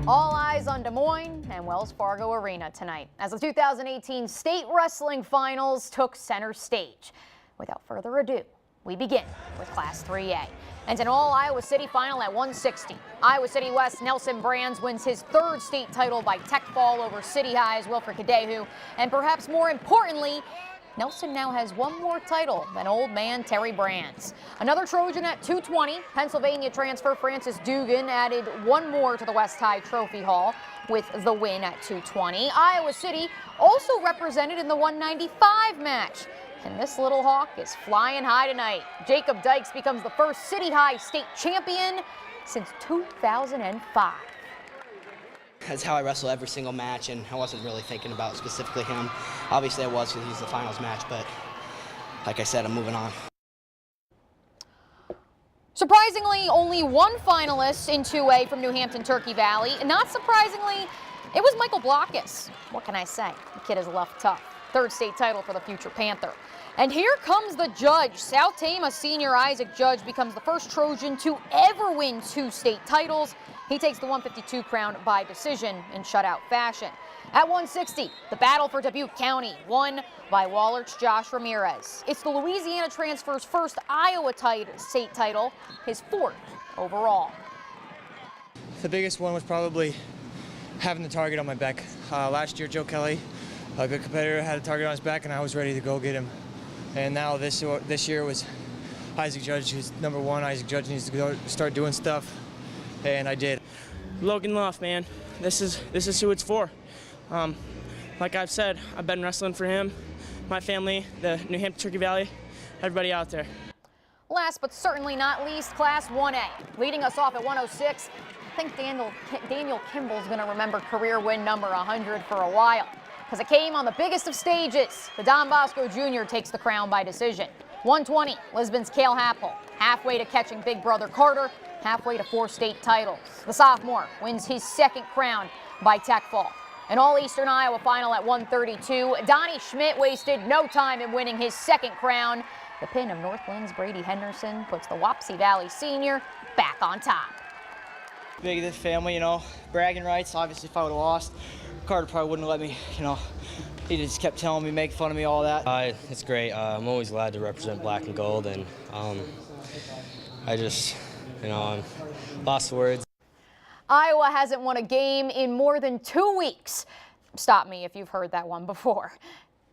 All eyes on Des Moines and Wells Fargo Arena tonight as the 2018 State Wrestling Finals took center stage. Without further ado, we begin with Class 3A. And an all-Iowa City final at 160. Iowa City West Nelson Brands wins his third state title by tech fall over City High's Wilfred Cadehu. And perhaps more importantly, Nelson now has one more title than old man Terry Brands. Another Trojan at 220. Pennsylvania transfer Francis Dugan added one more to the West High Trophy Hall with the win at 220. Iowa City also represented in the 195 match. And this little hawk is flying high tonight. Jacob Dykes becomes the first City High state champion since 2005. That's how I wrestle every single match, and I wasn't really thinking about specifically him. Obviously I was because he's the finals match, but like I said, I'm moving on. Surprisingly, only one finalist in 2A from New Hampton Turkey Valley. And not surprisingly, it was Michael Blockus. What can I say? The kid is left tough. Third state title for the future Panther. And here comes the judge. South Tama senior Isaac Judge becomes the first Trojan to ever win 2 state titles. He takes the 152 crown by decision in shutout fashion. At 160, the battle for Dubuque County, won by Wallert's Josh Ramirez. It's the Louisiana transfer's first Iowa state title, his 4th overall. The biggest one was probably having the target on my back. Last year, Joe Kelly, a good competitor, had a target on his back, and I was ready to go get him. And now this year was Isaac Judge, who's number 1. Isaac Judge needs to go start doing stuff, and I did. Logan Luff, man, this is who it's for. Like I've said, I've been wrestling for him, my family, the New Hampton Turkey Valley, everybody out there. Last but certainly not least, Class 1A. Leading us off at 106, I think Daniel Kimball's going to remember career win number 100 for a while, because it came on the biggest of stages. The Don Bosco Jr. takes the crown by decision. 120, Lisbon's Cale Happel, halfway to catching big brother Carter, halfway to 4 state titles. The sophomore wins his 2nd crown by tech fall. An all-Eastern Iowa final at 132. Donnie Schmidt wasted no time in winning his 2nd crown. The pin of Northland's Brady Henderson puts the Wapsie Valley senior back on top. Big of this family, you know, bragging rights. Obviously, if I would have lost, Carter probably wouldn't have let me, you know. He just kept telling me, making fun of me, all that. It's great. I'm always glad to represent black and gold, and I just, you know, I'm lost for words. Iowa hasn't won a game in more than 2 weeks. Stop me if you've heard that one before.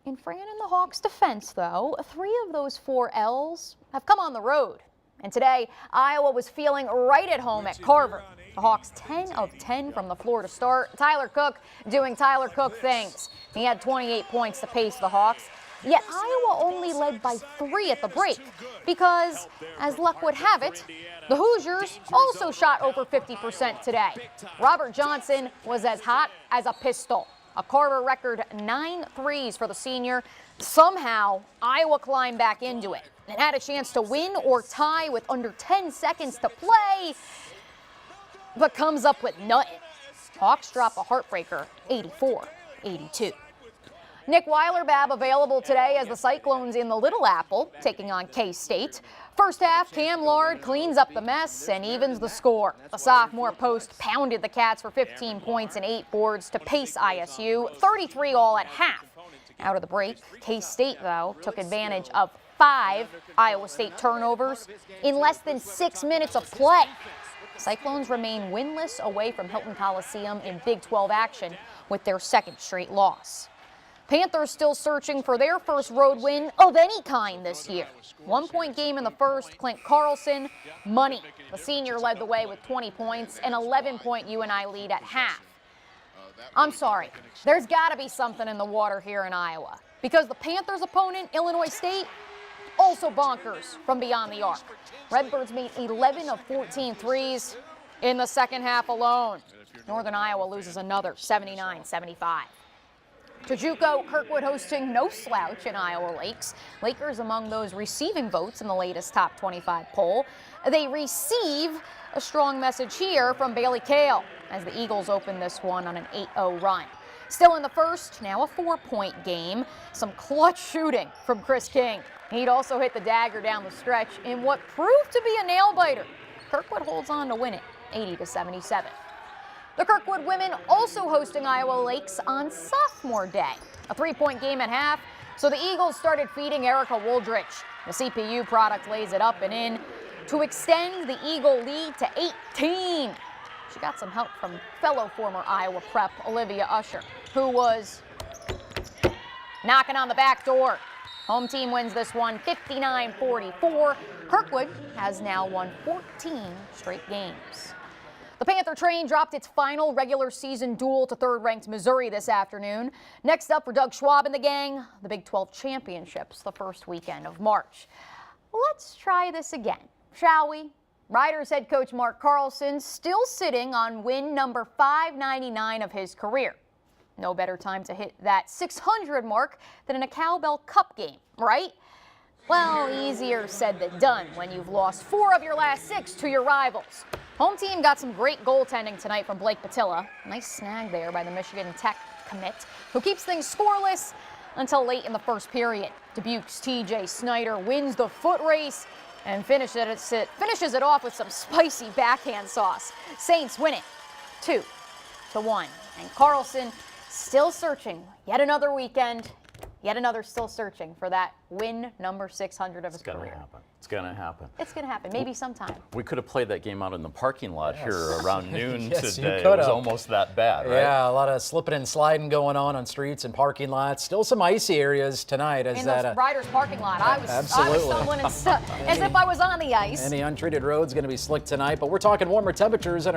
In Fran and the Hawks' defense, though, 3 of those 4 L's have come on the road. And today, Iowa was feeling right at home at Carver. The Hawks 10 of 10 from the floor to start. Tyler Cook doing Tyler Cook things. He had 28 points to pace the Hawks. Yet Iowa only led by 3 at the break because, as luck would have it, the Hoosiers also shot over 50% today. Robert Johnson was as hot as a pistol. A Carver record 9 threes for the senior. Somehow, Iowa climbed back into it and had a chance to win or tie with under 10 seconds to play, but comes up with nothing. Hawks drop a heartbreaker, 84-82. Nick Weilerbab available today as the Cyclones in the Little Apple, taking on K-State. First half, Cam Lard cleans up the mess and evens the score. The sophomore post pounded the Cats for 15 points and 8 boards to pace ISU, 33 all at half. Out of the break, K-State, though, took advantage of 5 Iowa State turnovers in less than 6 minutes of play. Cyclones remain winless away from Hilton Coliseum in Big 12 action with their 2nd straight loss. Panthers still searching for their first road win of any kind this year. 1-point game in the first, Clint Carlson, money. The senior led the way with 20 points, an 11-point UNI lead at half. I'm sorry, there's got to be something in the water here in Iowa, because the Panthers' opponent, Illinois State, also bonkers from beyond the arc. Redbirds made 11 of 14 threes in the second half alone. Northern Iowa loses another 79-75. Tijuco, Kirkwood hosting no slouch in Iowa Lakes. Lakers among those receiving votes in the latest top 25 poll. They receive a strong message here from Bailey Cale as the Eagles open this one on an 8-0 run. Still in the first, now a 4-point game. Some clutch shooting from Chris King. He'd also hit the dagger down the stretch in what proved to be a nail-biter. Kirkwood holds on to win it, 80-77. The Kirkwood women also hosting Iowa Lakes on sophomore day. A 3-point game at half, so the Eagles started feeding Erica Woldrich. The CPU product lays it up and in to extend the Eagle lead to 18. She got some help from fellow former Iowa prep Olivia Usher, who was knocking on the back door. Home team wins this one 59-44. Kirkwood has now won 14 straight games. The Panther train dropped its final regular season duel to third-ranked Missouri this afternoon. Next up for Doug Schwab and the gang, the Big 12 championships the first weekend of March. Let's try this again, shall we? Riders head coach Mark Carlson still sitting on win number 599 of his career. No better time to hit that 600 mark than in a Cowbell Cup game, right? Well, easier said than done when you've lost 4 of your last 6 to your rivals. Home team got some great goaltending tonight from Blake Patilla. Nice snag there by the Michigan Tech commit, who keeps things scoreless until late in the first period. Dubuque's TJ Snyder wins the foot race and finishes it off with some spicy backhand sauce. Saints win it 2-1. And Carlson still searching yet another weekend, yet another still searching for that win number 600 of his career. It's going to happen. It's going to happen, maybe sometime. We could have played that game out in the parking lot here around noon Yes, you today. It could was have. almost that bad, right? Yeah, a lot of slipping and sliding going on streets and parking lots. Still some icy areas tonight. In the Riders parking lot, I was Absolutely. stumbling and as if I was on the ice. Any untreated roads going to be slick tonight, but we're talking warmer temperatures.